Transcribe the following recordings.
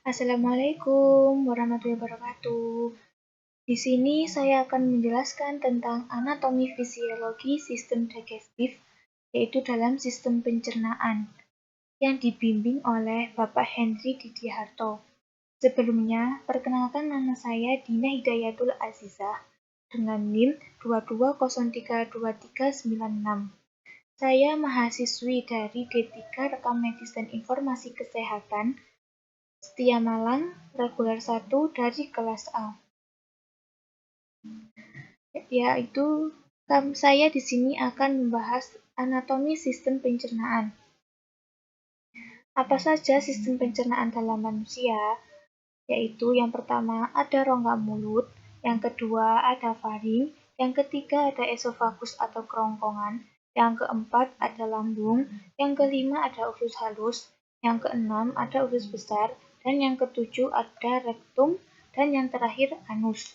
Assalamualaikum warahmatullahi wabarakatuh. Di sini saya akan menjelaskan tentang anatomi fisiologi sistem digestif, yaitu dalam sistem pencernaan, yang dibimbing oleh Bapak Henry Didiharto. Sebelumnya, perkenalkan nama saya Dina Hidayatul Azizah dengan NIM 22032396. Saya mahasiswi dari D3 Rekam Medis dan Informasi Kesehatan Setia Malang, reguler 1 dari kelas A. Yaitu saya di sini akan membahas anatomi sistem pencernaan. Apa saja sistem pencernaan dalam manusia? Yaitu yang pertama ada rongga mulut, yang kedua ada faring, yang ketiga ada esofagus atau kerongkongan, yang keempat ada lambung, yang kelima ada usus halus, yang keenam ada usus besar, dan yang ketujuh ada rektum, dan yang terakhir anus.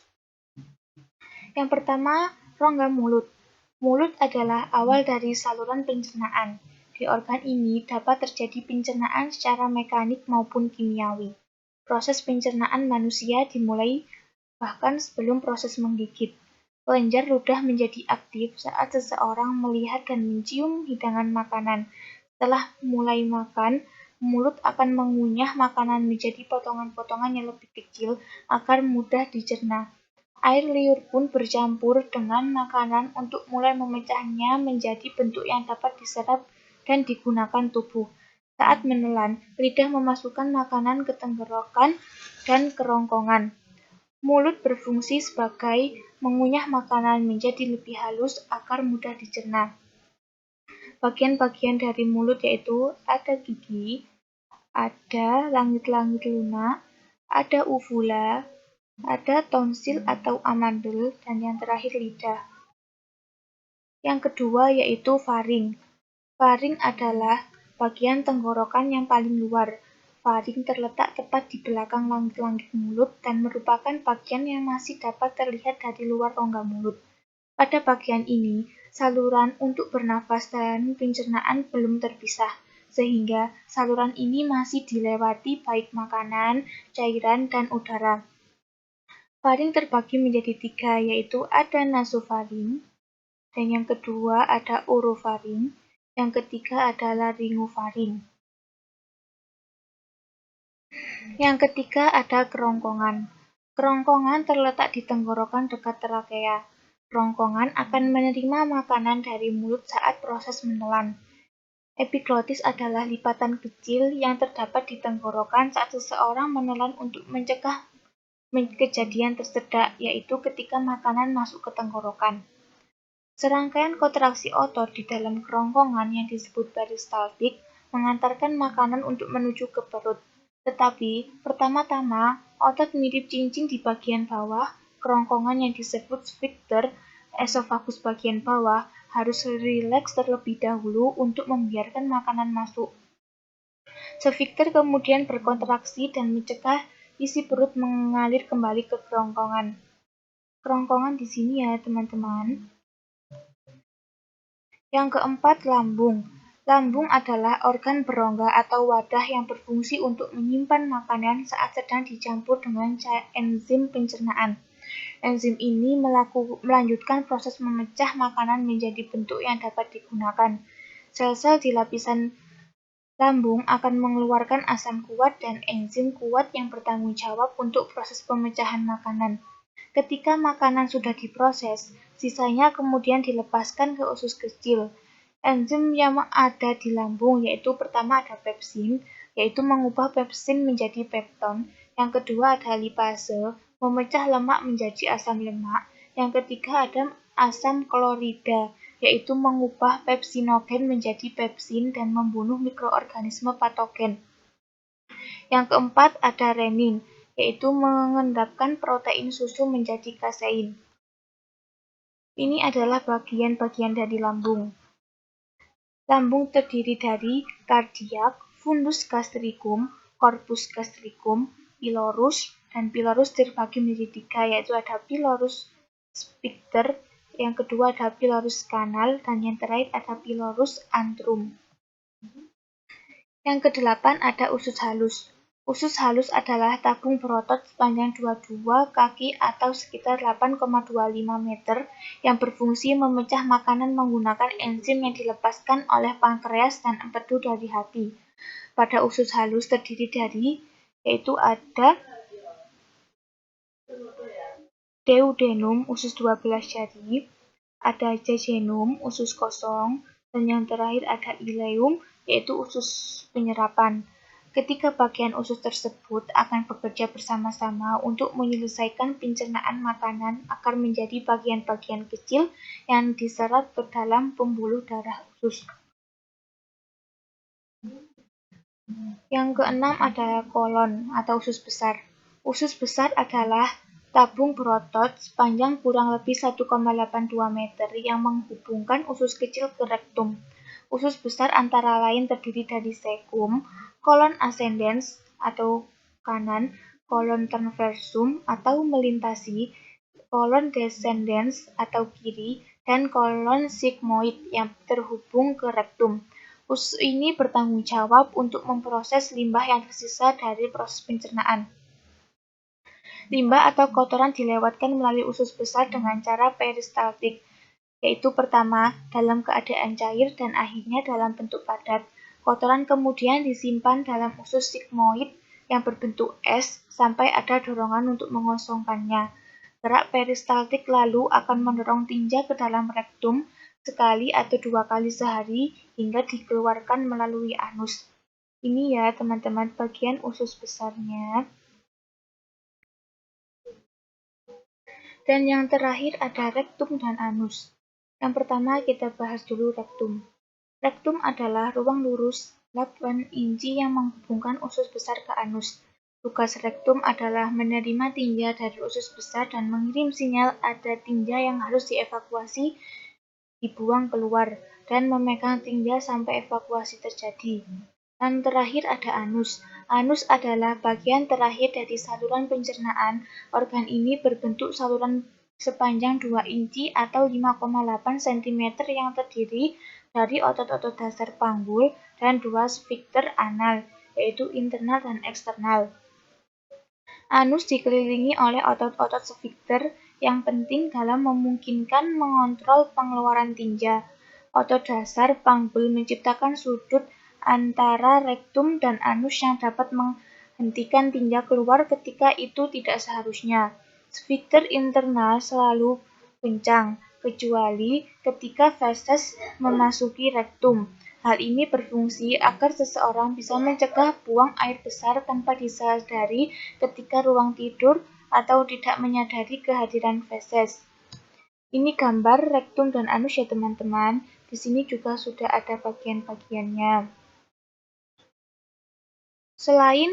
Yang pertama, rongga mulut. Mulut adalah awal dari saluran pencernaan. Di organ ini dapat terjadi pencernaan secara mekanik maupun kimiawi. Proses pencernaan manusia dimulai bahkan sebelum proses menggigit. Kelenjar ludah menjadi aktif saat seseorang melihat dan mencium hidangan makanan. Setelah mulai makan, mulut akan mengunyah makanan menjadi potongan-potongan yang lebih kecil agar mudah dicerna. Air liur pun bercampur dengan makanan untuk mulai memecahnya menjadi bentuk yang dapat diserap dan digunakan tubuh. Saat menelan, lidah memasukkan makanan ke tenggorokan dan kerongkongan. Mulut berfungsi sebagai mengunyah makanan menjadi lebih halus agar mudah dicerna. Bagian-bagian dari mulut yaitu ada gigi, ada langit-langit lunak, ada uvula, ada tonsil atau amandel, dan yang terakhir lidah. Yang kedua yaitu faring. Faring adalah bagian tenggorokan yang paling luar. Faring terletak tepat di belakang langit-langit mulut dan merupakan bagian yang masih dapat terlihat dari luar rongga mulut. Pada bagian ini, saluran untuk bernafas dan pencernaan belum terpisah, sehingga saluran ini masih dilewati baik makanan, cairan, dan udara. Faring terbagi menjadi 3, yaitu ada nasofaring, dan yang kedua ada orofaring, yang ketiga ada laryngofaring. Yang ketiga ada kerongkongan. Kerongkongan terletak di tenggorokan dekat trakea. Kerongkongan akan menerima makanan dari mulut saat proses menelan. Epiglotis adalah lipatan kecil yang terdapat di tenggorokan saat seseorang menelan untuk mencegah kejadian tersedak, yaitu ketika makanan masuk ke tenggorokan. Serangkaian kontraksi otot di dalam kerongkongan yang disebut peristaltik mengantarkan makanan untuk menuju ke perut. Tetapi, pertama-tama, otot mirip cincin di bagian bawah kerongkongan yang disebut sphincter esofagus bagian bawah harus rileks terlebih dahulu untuk membiarkan makanan masuk. Sphincter kemudian berkontraksi dan mencegah isi perut mengalir kembali ke kerongkongan. Kerongkongan di sini ya, teman-teman. Yang keempat, lambung. Lambung adalah organ berongga atau wadah yang berfungsi untuk menyimpan makanan saat sedang dicampur dengan enzim pencernaan. Enzim ini melanjutkan proses memecah makanan menjadi bentuk yang dapat digunakan. Sel-sel di lapisan lambung akan mengeluarkan asam kuat dan enzim kuat yang bertanggung jawab untuk proses pemecahan makanan. Ketika makanan sudah diproses, sisanya kemudian dilepaskan ke usus kecil. Enzim yang ada di lambung yaitu pertama ada pepsin, yaitu mengubah pepsin menjadi pepton. Yang kedua ada lipase, memecah lemak menjadi asam lemak. Yang ketiga ada asam klorida, yaitu mengubah pepsinogen menjadi pepsin dan membunuh mikroorganisme patogen. Yang keempat ada renin, yaitu mengendapkan protein susu menjadi kasein. Ini adalah bagian-bagian dari lambung. Lambung terdiri dari kardiak, fundus gastricum, corpus gastricum, pylorus, dan pylorus terbagi menjadi 3, yaitu ada pylorus sphincter, yang kedua ada pylorus kanal, dan yang terakhir ada pylorus antrum. Yang kedelapan ada usus halus. Usus halus adalah tabung berotot sepanjang 22 kaki atau sekitar 8,25 meter yang berfungsi memecah makanan menggunakan enzim yang dilepaskan oleh pankreas dan empedu dari hati. Pada usus halus terdiri dari, yaitu ada duodenum usus 12 jari, ada jejunum usus kosong, dan yang terakhir ada ileum yaitu usus penyerapan. Ketiga bagian usus tersebut akan bekerja bersama-sama untuk menyelesaikan pencernaan makanan agar menjadi bagian-bagian kecil yang diserap ke dalam pembuluh darah usus. Yang keenam adalah kolon atau usus besar. Usus besar adalah tabung berotot sepanjang kurang lebih 1,82 meter yang menghubungkan usus kecil ke rektum. Usus besar antara lain terdiri dari cecum, kolon ascendens atau kanan, kolon transversum atau melintasi, kolon descendens atau kiri, dan kolon sigmoid yang terhubung ke rektum. Usus ini bertanggung jawab untuk memproses limbah yang tersisa dari proses pencernaan. Limbah atau kotoran dilewatkan melalui usus besar dengan cara peristaltik, yaitu pertama dalam keadaan cair dan akhirnya dalam bentuk padat. Kotoran kemudian disimpan dalam usus sigmoid yang berbentuk S sampai ada dorongan untuk mengosongkannya. Gerak peristaltik lalu akan mendorong tinja ke dalam rektum sekali atau 2 kali sehari hingga dikeluarkan melalui anus. Ini ya teman-teman bagian usus besarnya. Dan yang terakhir ada rektum dan anus. Yang pertama kita bahas dulu rektum. Rektum adalah ruang lurus 8 inci yang menghubungkan usus besar ke anus. Tugas rektum adalah menerima tinja dari usus besar dan mengirim sinyal ada tinja yang harus dievakuasi, dibuang keluar, dan memegang tinja sampai evakuasi terjadi. Dan terakhir ada anus. Anus adalah bagian terakhir dari saluran pencernaan. Organ ini berbentuk saluran sepanjang 2 inci atau 5,8 cm yang terdiri dari otot-otot dasar panggul dan 2 sfinkter anal, yaitu internal dan eksternal. Anus dikelilingi oleh otot-otot sfinkter yang penting dalam memungkinkan mengontrol pengeluaran tinja. Otot dasar panggul menciptakan sudut antara rektum dan anus yang dapat menghentikan tinja keluar ketika itu tidak seharusnya. Sfinkter internal selalu kencang, kecuali ketika feses memasuki rektum. Hal ini berfungsi agar seseorang bisa mencegah buang air besar tanpa disadari ketika ruang tidur atau tidak menyadari kehadiran feses. Ini gambar rektum dan anus ya teman-teman. Di sini juga sudah ada bagian-bagiannya. Selain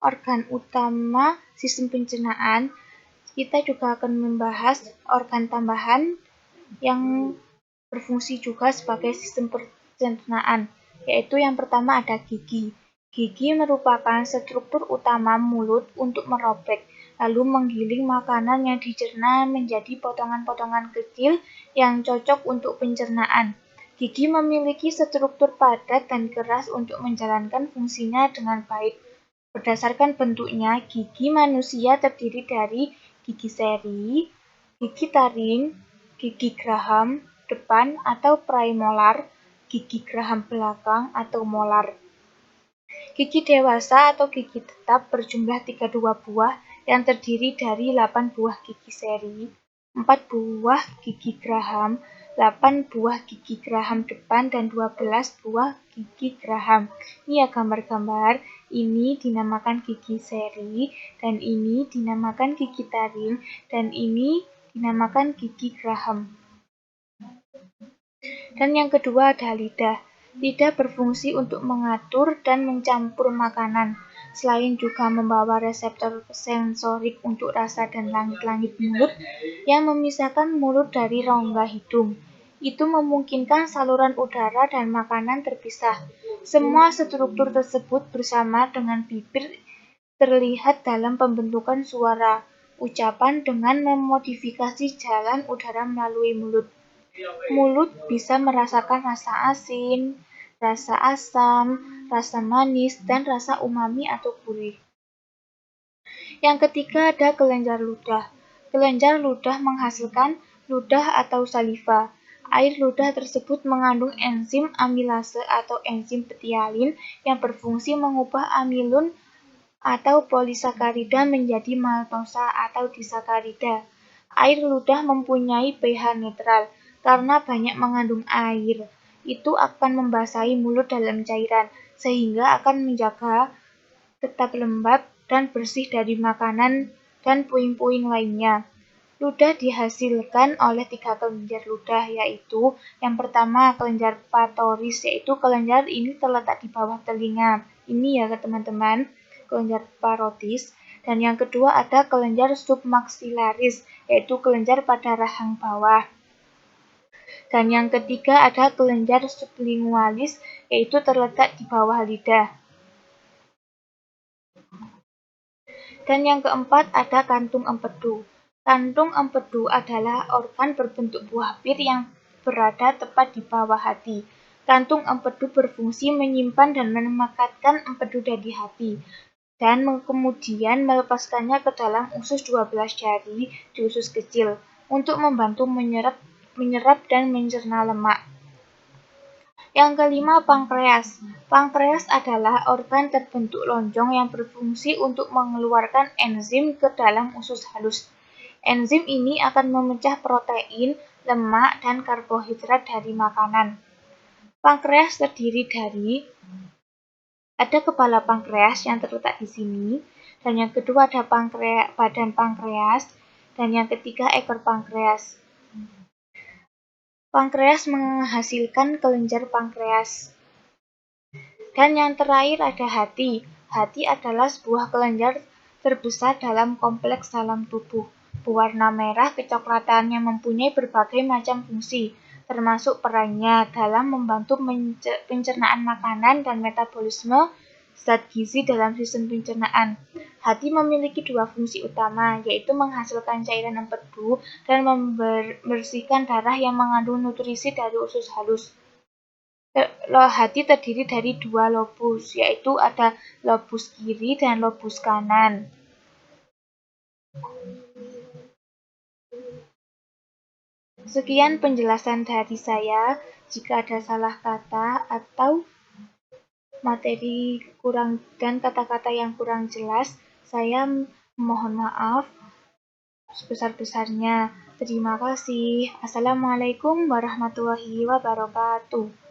organ utama sistem pencernaan, kita juga akan membahas organ tambahan yang berfungsi juga sebagai sistem pencernaan, yaitu yang pertama ada gigi. Gigi merupakan struktur utama mulut untuk merobek, lalu menggiling makanan yang dicerna menjadi potongan-potongan kecil yang cocok untuk pencernaan. Gigi memiliki struktur padat dan keras untuk menjalankan fungsinya dengan baik. Berdasarkan bentuknya, gigi manusia terdiri dari gigi seri, gigi taring, gigi geraham depan atau premolar, gigi geraham belakang atau molar. Gigi dewasa atau gigi tetap berjumlah 32 buah yang terdiri dari 8 buah gigi seri, 4 buah gigi geraham, 8 buah gigi geraham depan, dan 12 buah gigi geraham. Ini ya gambar-gambar, ini dinamakan gigi seri, dan ini dinamakan gigi taring, dan ini dinamakan gigi geraham. Dan yang kedua ada lidah. Lidah berfungsi untuk mengatur dan mencampur makanan. Selain juga membawa reseptor sensorik untuk rasa dan langit-langit mulut yang memisahkan mulut dari rongga hidung. Itu memungkinkan saluran udara dan makanan terpisah. Semua struktur tersebut bersama dengan bibir terlihat dalam pembentukan suara ucapan dengan memodifikasi jalan udara melalui mulut. Mulut bisa merasakan rasa asin, rasa asam, rasa manis, dan rasa umami atau gurih. Yang ketiga ada kelenjar ludah. Kelenjar ludah menghasilkan ludah atau saliva. Air ludah tersebut mengandung enzim amilase atau enzim betialin yang berfungsi mengubah amilun atau polisakarida menjadi maltosa atau disakarida. Air ludah mempunyai pH netral karena banyak mengandung air. Itu akan membasahi mulut dalam cairan, sehingga akan menjaga tetap lembab dan bersih dari makanan dan puing-puing lainnya. Ludah dihasilkan oleh 3 kelenjar ludah, yaitu yang pertama kelenjar patoris, yaitu kelenjar ini terletak di bawah telinga. Ini ya teman-teman, kelenjar parotis. Dan yang kedua ada kelenjar submaxillaris, yaitu kelenjar pada rahang bawah. Dan yang ketiga ada kelenjar sublingualis, yaitu terletak di bawah lidah. Dan yang keempat ada kantung empedu. Kantung empedu adalah organ berbentuk buah bir yang berada tepat di bawah hati. Kantung empedu berfungsi menyimpan dan memekatkan empedu dari hati, dan kemudian melepaskannya ke dalam usus 12 jari di usus kecil untuk membantu menyerap dan mencerna lemak. Yang kelima, pankreas. Pankreas adalah organ terbentuk lonjong yang berfungsi untuk mengeluarkan enzim ke dalam usus halus. Enzim ini akan memecah protein, lemak, dan karbohidrat dari makanan. Pankreas terdiri dari ada kepala pankreas yang terletak di sini, dan yang kedua ada badan pankreas, dan yang ketiga ekor pankreas. Pankreas menghasilkan kelenjar pankreas. Dan yang terakhir ada hati. Hati adalah sebuah kelenjar terbesar dalam kompleks dalam tubuh, berwarna merah kecoklatan yang mempunyai berbagai macam fungsi, termasuk perannya dalam membantu pencernaan makanan dan metabolisme zat gizi dalam sistem pencernaan. Hati memiliki 2 fungsi utama, yaitu menghasilkan cairan empedu dan membersihkan darah yang mengandung nutrisi dari usus halus. Hati terdiri dari 2 lobus, yaitu ada lobus kiri dan lobus kanan. Sekian penjelasan dari saya. Jika ada salah kata atau materi kurang dan kata-kata yang kurang jelas, saya mohon maaf sebesar-besarnya. Terima kasih. Assalamualaikum warahmatullahi wabarakatuh.